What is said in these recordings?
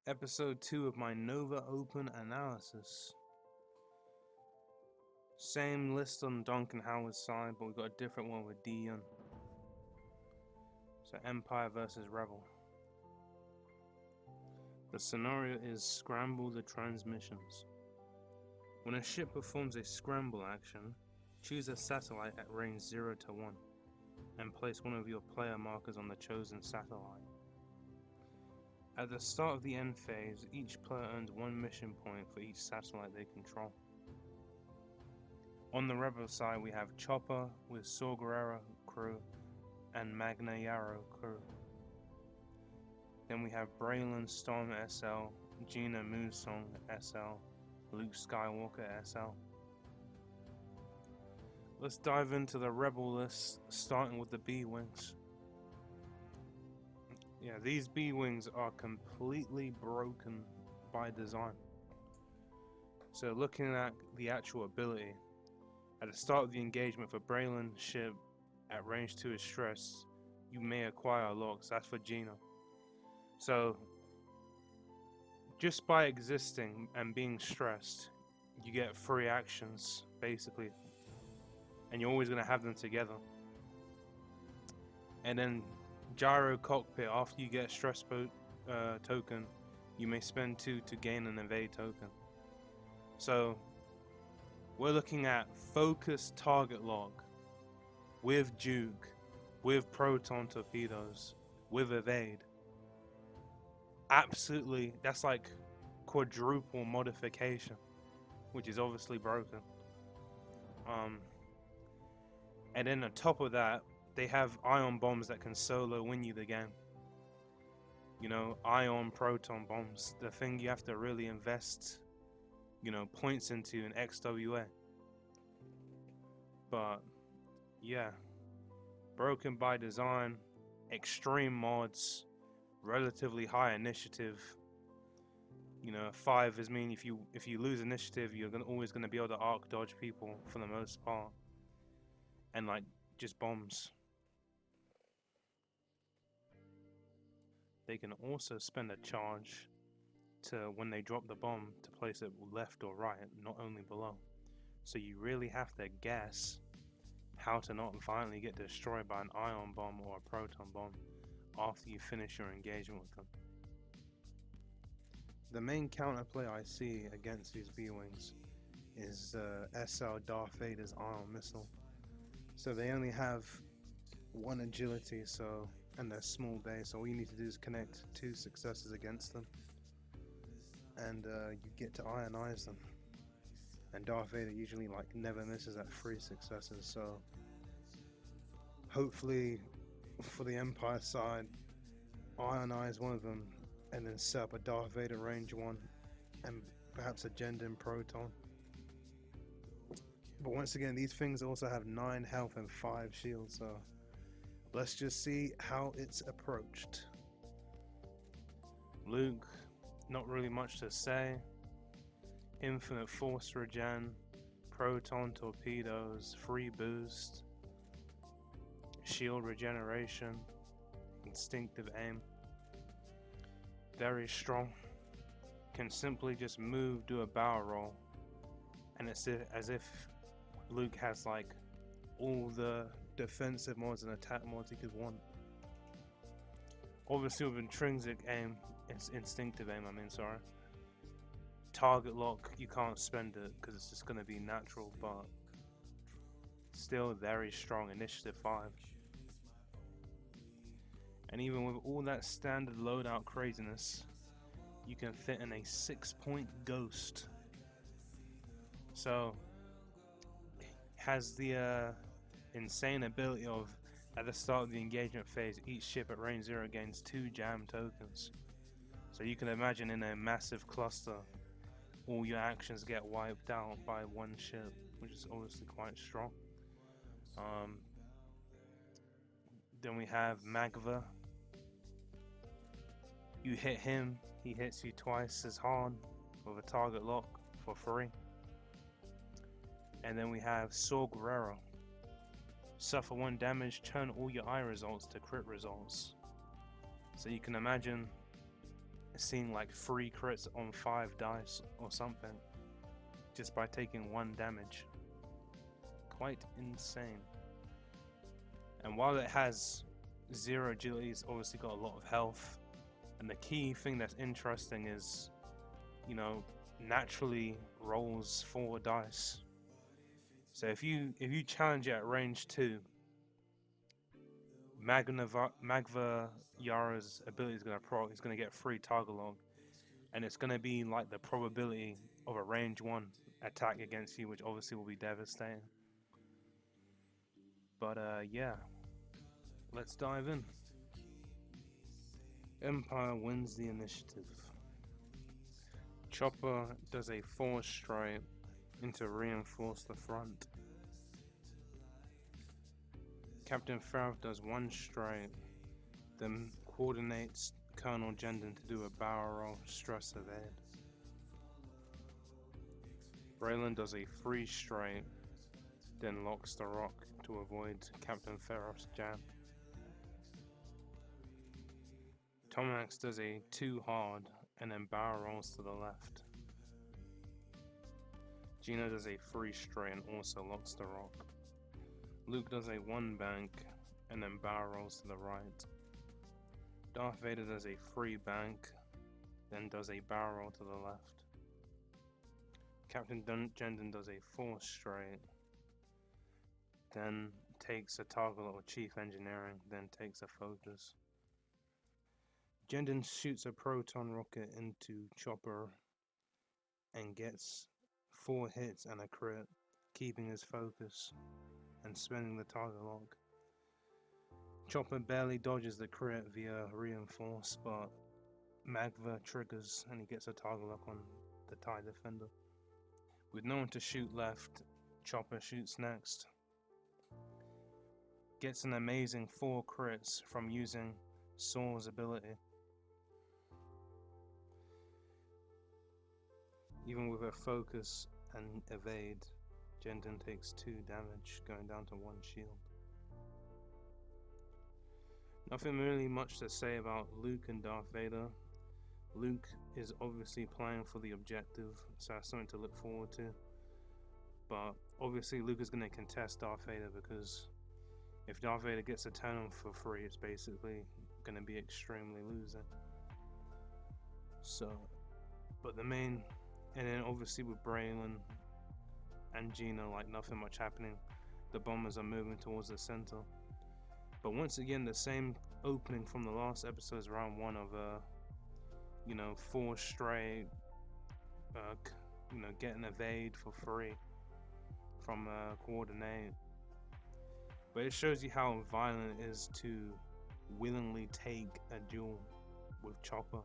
Episode 2 of my Nova Open analysis. Same list on Duncan Howard's side, but we got a different one with Dion. So Empire versus Rebel. The scenario is scramble the transmissions. When a ship performs a scramble action, choose a satellite at range 0 to 1 and place one of your player markers on the chosen satellite. At the start of the end phase, each player earns 1 mission point for each satellite they control. On the Rebel side, we have Chopper with Saw Gerrera crew and Magna Yarrow crew. Then we have Braylon Storm SL, Gina Moonsong SL, Luke Skywalker SL. Let's dive into the Rebel list, starting with the B-Wings. Yeah, these B-Wings are completely broken by design. So looking at the actual ability, at the start of the engagement for Braylon ship at range 2 is stressed, you may acquire a lock, so that's for Gina. So just by existing and being stressed, you get 3 actions basically, and you're always going to have them together. And then Gyro Cockpit, after you get stress token, you may spend 2 to gain an evade token. So we're looking at focused target lock with juke, with proton torpedoes, with evade. Absolutely, that's like quadruple modification, which is obviously broken. And then on top of that, they have ion bombs that can solo win you the game. You know, ion proton bombs, the thing you have to really invest, points into in XWA. But yeah, broken by design, extreme mods, relatively high initiative. 5 is mean if you lose initiative, you're always gonna be able to arc dodge people for the most part, and like just bombs. They can also spend a charge to, when they drop the bomb, to place it left or right, not only below. So you really have to guess how to not violently get destroyed by an ion bomb or a proton bomb after you finish your engagement with them. The main counterplay I see against these B-Wings is SL Darth Vader's ion missile. So they only have 1 agility, and they're small base, so all you need to do is connect 2 successes against them, and you get to ionize them. And Darth Vader usually never misses at 3 successes, so hopefully for the Empire side, ionize one of them and then set up a Darth Vader range 1 and perhaps a jendon proton. But once again, these things also have 9 health and 5 shields, so let's just see how it's approached. Luke, not really much to say. Infinite force regen, proton torpedoes, free boost, shield regeneration, instinctive aim. Very strong. Can simply just move, do a barrel roll, and it's as if Luke has all the defensive mods and attack mods he could want. Obviously with intrinsic aim, it's instinctive aim, target lock, you can't spend it because it's just going to be natural, but still very strong. Initiative 5. And even with all that standard loadout craziness, you can fit in a 6-point ghost. So has the insane ability of, at the start of the engagement phase, each ship at range 0 gains 2 jam tokens. So you can imagine in a massive cluster, all your actions get wiped out by 1 ship, which is obviously quite strong. Then we have Magva. You hit him, he hits you twice as hard with a target lock for free. And then we have Saw Gerrera. Suffer 1 damage, turn all your eye results to crit results. So you can imagine seeing like 3 crits on 5 dice or something just by taking 1 damage. Quite insane. And while it has 0 agility, it's obviously got a lot of health. And the key thing that's interesting is, you know, naturally rolls 4 dice. So if you challenge it at range 2, Magva Yara's ability is going to proc. He's going to get free target lock, and it's going to be like the probability of a range 1 attack against you, which obviously will be devastating. But yeah, let's dive in. Empire wins the initiative. Chopper does a 4 strike into reinforce the front. Captain Farrell does 1 strike, then coordinates Colonel Jendon to do a barrel roll stress evade. Braylon does a 3 strike, then locks the rock to avoid Captain Farrell's jab. Tomax does a 2 hard and then barrel rolls to the left. Gina does a 3 straight and also locks the rock. Luke does a 1 bank and then barrel rolls to the right. Darth Vader does a 3 bank, then does a barrel roll to the left. Captain Jendon does a 4 straight, then takes a target or chief engineering, then takes a focus. Jendon shoots a proton rocket into Chopper and gets 4 hits and a crit, keeping his focus and spending the target lock. Chopper barely dodges the crit via reinforce, but Magva triggers and he gets a target lock on the TIE Defender. With no one to shoot left, Chopper shoots next. Gets an amazing 4 crits from using Saw's ability. Even with her focus and evade, Jendon takes 2 damage, going down to 1 shield. Nothing really much to say about Luke and Darth Vader. Luke is obviously playing for the objective, so that's something to look forward to. But obviously Luke is going to contest Darth Vader, because if Darth Vader gets a turn for free, it's basically going to be extremely losing. So, but the main, and then obviously with Braylon and Gina, like nothing much happening. The bombers are moving towards the center. But once again, the same opening from the last episode's round 1 of 4 straight, get an evade for free from coordinate. But it shows you how violent it is to willingly take a duel with Chopper,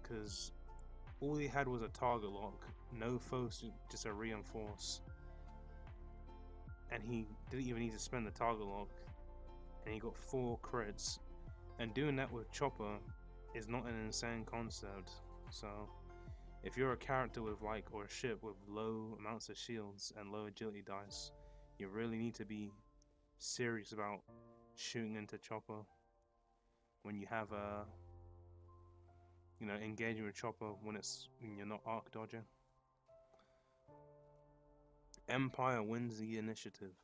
because all he had was a target lock, no foes, just a reinforce, and he didn't even need to spend the target lock, and he got 4 crits. And doing that with Chopper is not an insane concept. So if you're a character with or a ship with low amounts of shields and low agility dice, you really need to be serious about shooting into Chopper when you have a engaging with Chopper when you're not arc dodging. Empire wins the initiative.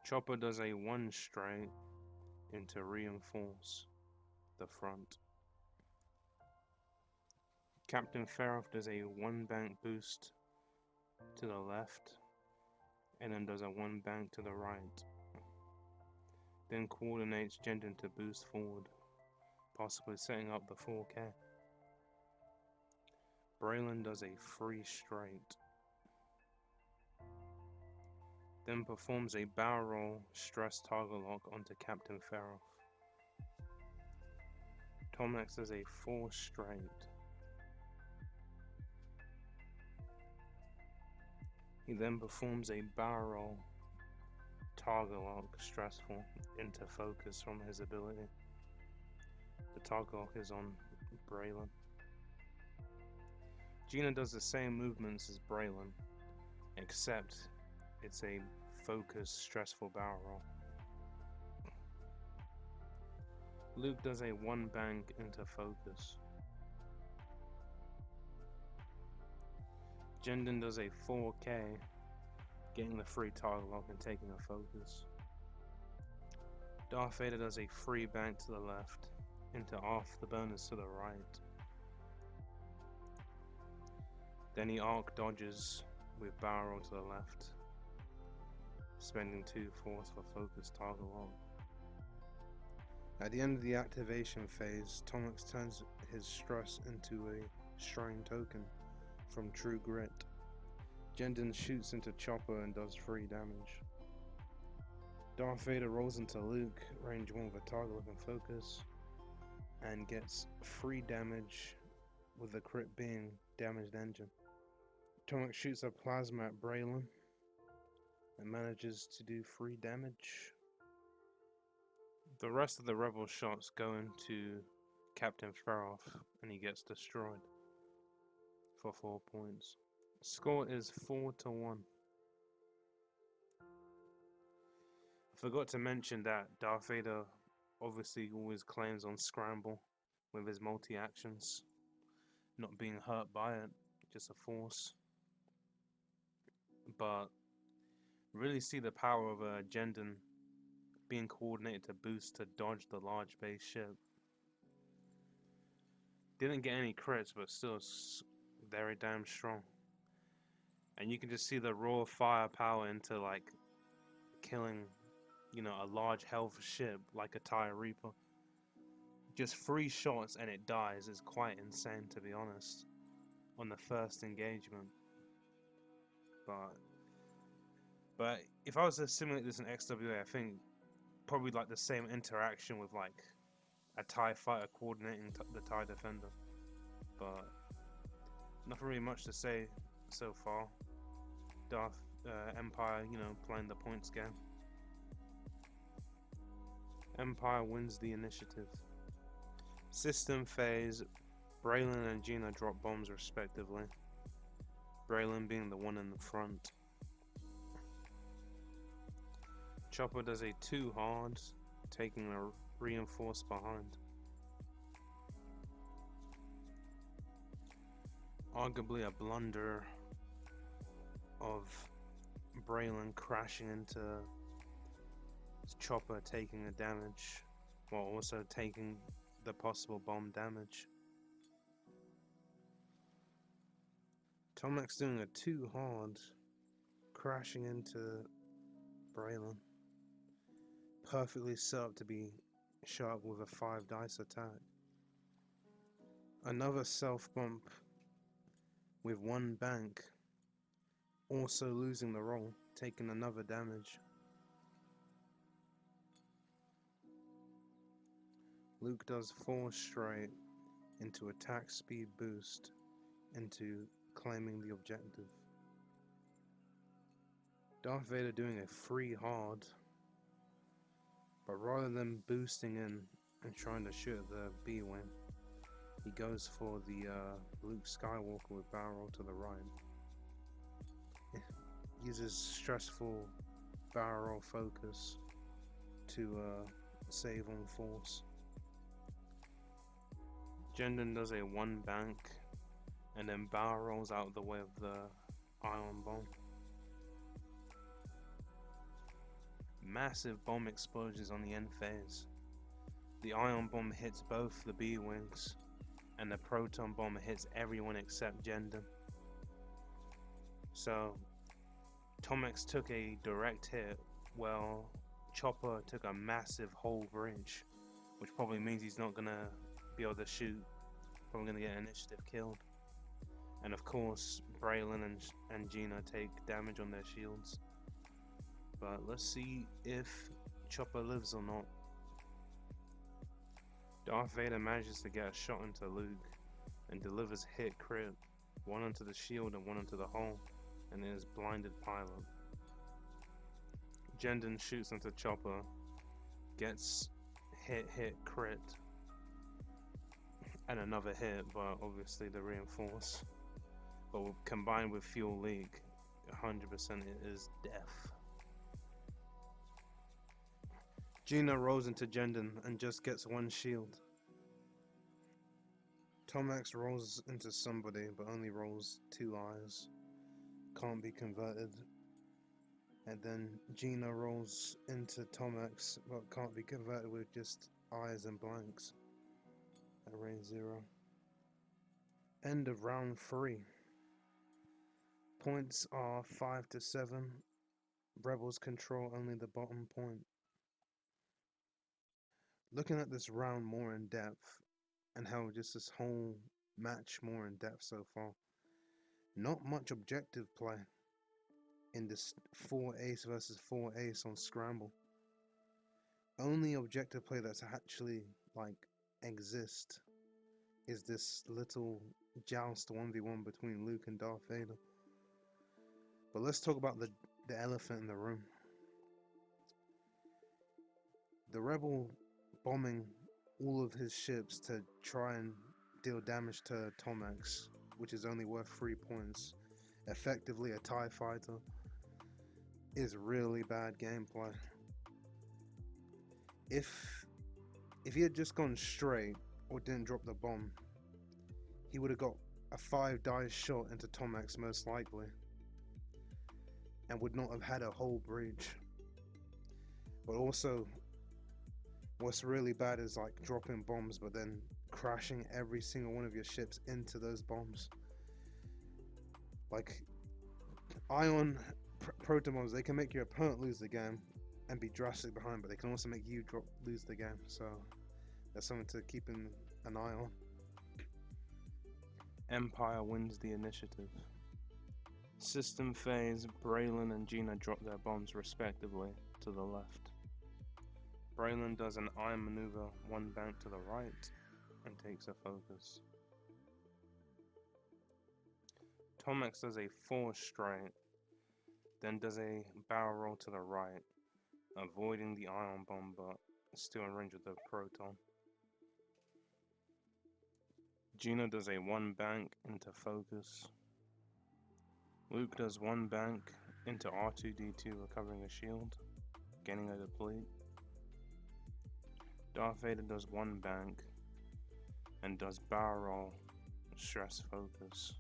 Chopper does a 1 straight into reinforce the front. Captain Farrell does a 1 bank boost to the left, and then does a 1 bank to the right. Then coordinates Jendon to boost forward, possibly setting up the 4K. Braylon does a 3 straight. Then performs a barrel roll stress target lock onto Captain Farrell. Tomax does a 4 straight. He then performs a barrel roll target lock stressful into focus from his ability. The target lock is on Braylon. Gina does the same movements as Braylon, except it's a focus stressful barrel roll. Luke does a 1 bank into focus. Jendon does a 4K, getting the free target lock and taking a focus. Darth Vader does a free bank to the left, into off the bonus to the right. Then he arc dodges with barrel to the left, spending 2 force for focus target lock. At the end of the activation phase, Tomix turns his stress into a strain token from True Grit. Jendon shoots into Chopper and does 3 damage. Darth Vader rolls into Luke, range 1 with a target lock and focus, and gets 3 damage, with the crit being damaged engine. Tomix shoots a plasma at Braylon and manages to do 3 damage. The rest of the rebel shots go into Captain Feroth and he gets destroyed for 4 points. Score is 4-1. I forgot to mention that Darth Vader obviously always claims on scramble with his multi-actions, not being hurt by it, just a force. But really see the power of a Jendon being coordinated to boost to dodge the large base ship. Didn't get any crits, but still very damn strong. And you can just see the raw firepower into like killing, you know, a large health ship like a TIE Reaper. Just 3 shots and it dies is quite insane, to be honest, on the first engagement. But if I was to simulate this in XWA, I think probably like the same interaction with like a TIE fighter coordinating the TIE Defender. But nothing really much to say so far. Empire, you know, playing the points game. Empire wins the initiative. System phase, Braylon and Gina drop bombs respectively. Braylon being the one in the front. Chopper does a 2 hard, taking a reinforce behind. Arguably a blunder of Braylon crashing into Chopper, taking the damage while also taking the possible bomb damage. Tomix doing a 2 hard, crashing into Braylon. Perfectly set up to be sharp with a 5 dice attack. Another self bump with 1 bank, also losing the roll, taking another damage. Luke does 4 straight into attack speed boost into claiming the objective. Darth Vader doing a 3 hard, but rather than boosting in and trying to shoot the B-wing, he goes for the Luke Skywalker with barrel to the right. Uses stressful barrel focus to save on force. Jendon does a 1 bank and then barrel rolls out of the way of the ion bomb. Massive bomb explosions on the end phase. The ion bomb hits both the B-wings and the proton bomb hits everyone except Jendon. So Tomix took a direct hit while Chopper took a massive whole bridge, which probably means he's not gonna be able to shoot, probably gonna get initiative killed. And of course Braylon and Gina take damage on their shields. But let's see if Chopper lives or not. Darth Vader manages to get a shot into Luke and delivers hit crit, 1 onto the shield and 1 onto the hull, and is blinded pilot. Jendon shoots into Chopper, gets hit crit, and another hit, but obviously the reinforce. But combined with fuel leak, 100% it is death. Gina rolls into jendon and just gets one shield. Tomax rolls into somebody but only rolls 2 eyes. Can't be converted. And then Gina rolls into Tomax but can't be converted with just eyes and blanks. At range 0. End of round 3. Points are 5 to 7. Rebels control only the bottom point. Looking at this round more in depth, and how just this whole match more in depth so far, not much objective play in this 4 ace versus 4 ace on scramble. Only objective play that's actually like exist is this little joust 1v1 between Luke and Darth Vader. But let's talk about the elephant in the room. The rebel bombing all of his ships to try and deal damage to Tomax, which is only worth 3 points, effectively a TIE fighter, is really bad gameplay. If he had just gone straight or didn't drop the bomb, he would have got a 5 dice shot into Tomax most likely, and would not have had a whole breach. But also, what's really bad is like dropping bombs but then crashing every single one of your ships into those bombs. Like ion proton bombs, they can make your opponent lose the game and be drastic behind, but they can also make you lose the game. So that's something to keep an eye on. Empire wins the initiative. System phase, Braylon and Gina drop their bombs respectively to the left. Braylon does an iron maneuver 1 bank to the right and takes a focus. Tomax does a 4 straight, then does a barrel roll to the right, avoiding the ion bomb but still in range of the proton. Gina does a 1 bank into focus. Luke does 1 bank into R2-D2, recovering a shield, gaining a deplete. Darth Vader does 1 bank and does barrel roll stress focus.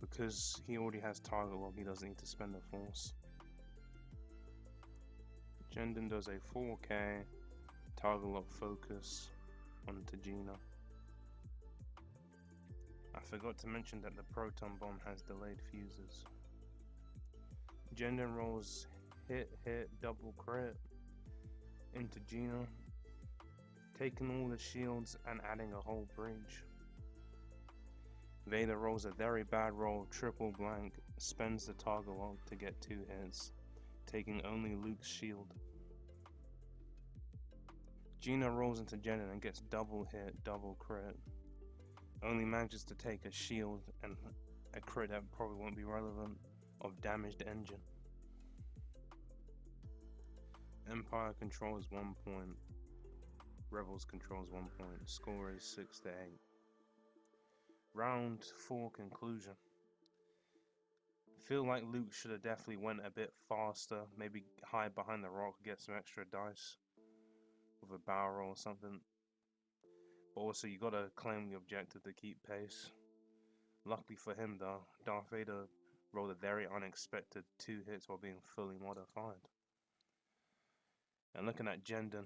Because he already has target lock, he doesn't need to spend the force. Jendon does a 4K target lock focus onto Gina. I forgot to mention that the proton bomb has delayed fuses. Jendon rolls hit, double crit into Gina, taking all the shields and adding a whole breach. Vader rolls a very bad roll, triple blank, spends the target lock to get 2 hits, taking only Luke's shield. Gina rolls into Jendon and gets double hit, double crit, only manages to take a shield and a crit that probably won't be relevant of damaged engine. Empire controls 1 point, Rebels controls 1 point, score is 6 to 8. Round 4 conclusion. I feel like Luke should have definitely went a bit faster, maybe hide behind the rock, get some extra dice with a barrel roll or something. But also you gotta claim the objective to keep pace. Luckily for him though, Darth Vader rolled a very unexpected 2 hits while being fully modified. And looking at Jendon,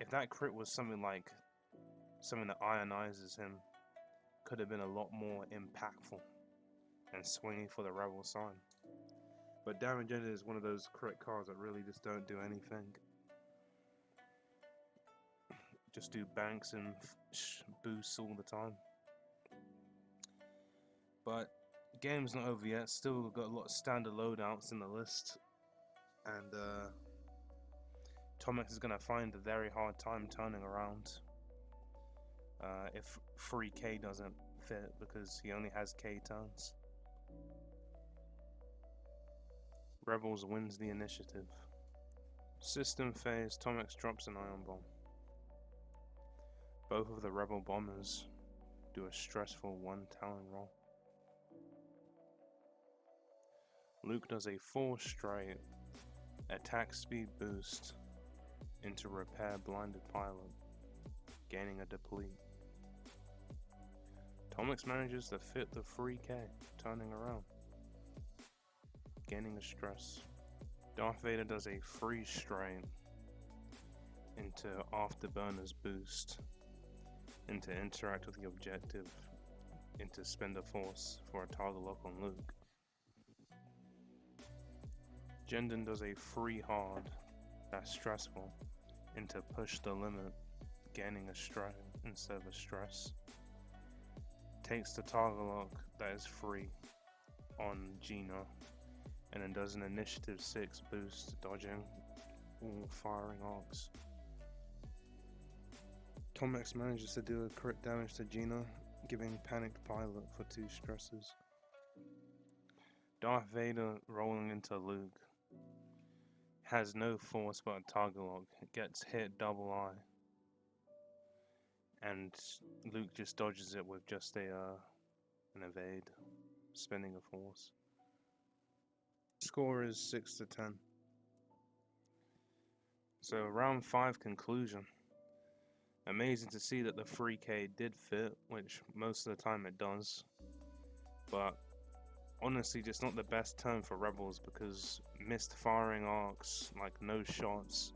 if that crit was something that ionizes him, could have been a lot more impactful and swinging for the rebel side. But Darren Jendon is one of those crit cards that really just don't do anything. Just do banks and boosts all the time. But game's not over yet. Still got a lot of standard loadouts in the list, and Tomax is gonna find a very hard time turning around if 3K doesn't fit, because he only has K turns. Rebels wins the initiative. System phase, Tomax drops an ion bomb. Both of the rebel bombers do a stressful 1 talon roll. Luke does a 4 straight Attack speed boost into repair blinded pilot, gaining a deplete. Tomix manages to fit the free K, turning around, gaining a stress. Darth Vader does a free strain into Afterburner's boost, into interact with the objective, into spend a force for a target lock on Luke. Jendon does a free hard, that's stressful, into push the limit, gaining a strain instead of a stress. Takes the target lock that is free on Gina, and then does an initiative 6 boost, dodging all firing arcs. Tomix manages to do a crit damage to Gina, giving panicked pilot for 2 stresses. Darth Vader rolling into Luke. Has no force but a target lock, gets hit double eye, and Luke just dodges it with just an evade, spending a force. Score is 6-10. So round 5 conclusion. Amazing to see that the free K did fit, which most of the time it does, but honestly just not the best turn for Rebels because missed firing arcs, like no shots,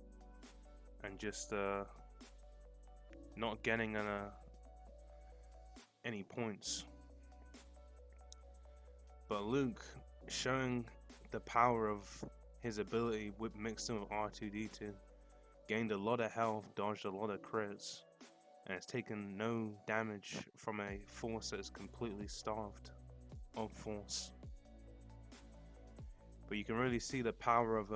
and just not getting any points. But Luke showing the power of his ability with mixed in with R2-D2, gained a lot of health, dodged a lot of crits, and it's taken no damage from a force that is completely starved of force. But you can really see the power of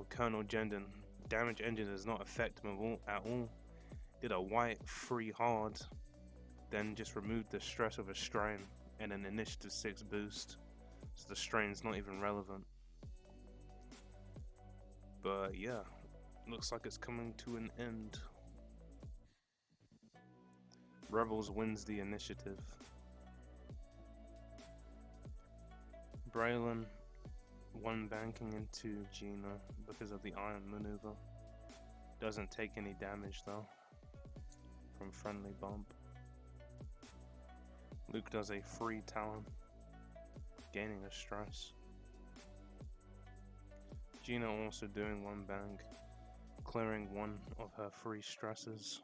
Colonel Jendon. Damage engine does not affect him at all. Did a white free hard, then just removed the stress of a strain and an initiative 6 boost, so the strain's not even relevant. But yeah, looks like it's coming to an end. Rebels wins the initiative. Braylon one banking into Gina because of the iron maneuver. Doesn't take any damage though from friendly bump. Luke does a free Talon, gaining a stress. Gina also doing one bang, clearing one of her free stresses.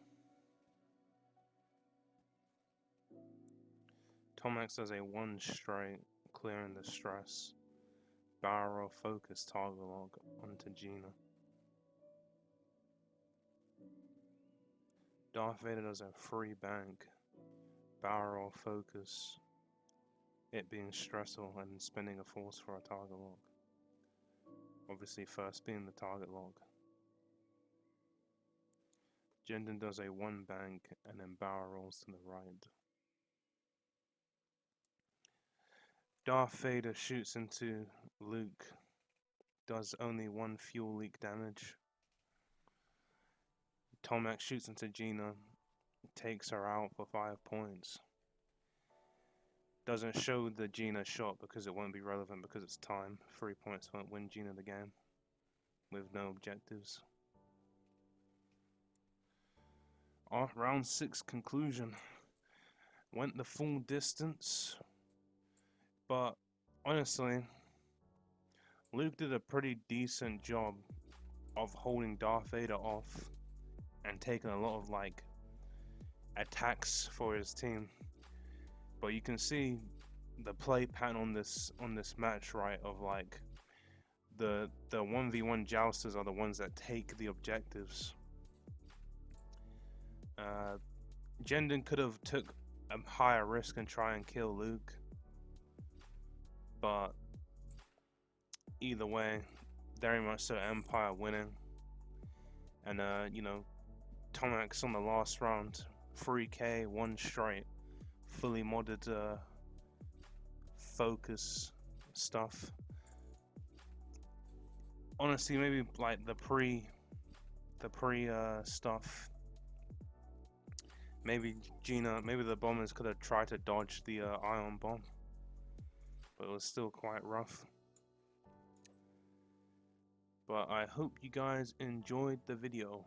Tomax does a 1 straight, clearing the stress. Barrel focus target lock onto Gina. Darth Vader does a free bank, barrel focus, it being stressful and spending a force for a target lock. Obviously first being the target lock. Jendon does a 1 bank and then barrel rolls to the right. Darth Vader shoots into Luke, does only 1 fuel leak damage. Tomax shoots into Gina, takes her out for 5 points. Doesn't show the Gina shot because it won't be relevant because it's time. 3 points won't win Gina the game with no objectives. Round 6 conclusion. Went the full distance, but honestly, Luke did a pretty decent job of holding Darth Vader off and taking a lot of like attacks for his team. But you can see the play pattern on this match, right? Of like the 1v1 jousters are the ones that take the objectives. Jendon could have took a higher risk and try and kill Luke, but either way, very much so Empire winning. And you know, Tomax on the last round, 3K, 1 straight, fully modded focus stuff. Honestly, maybe like the pre stuff. Maybe the bombers could have tried to dodge the ion bomb, but it was still quite rough. But I hope you guys enjoyed the video.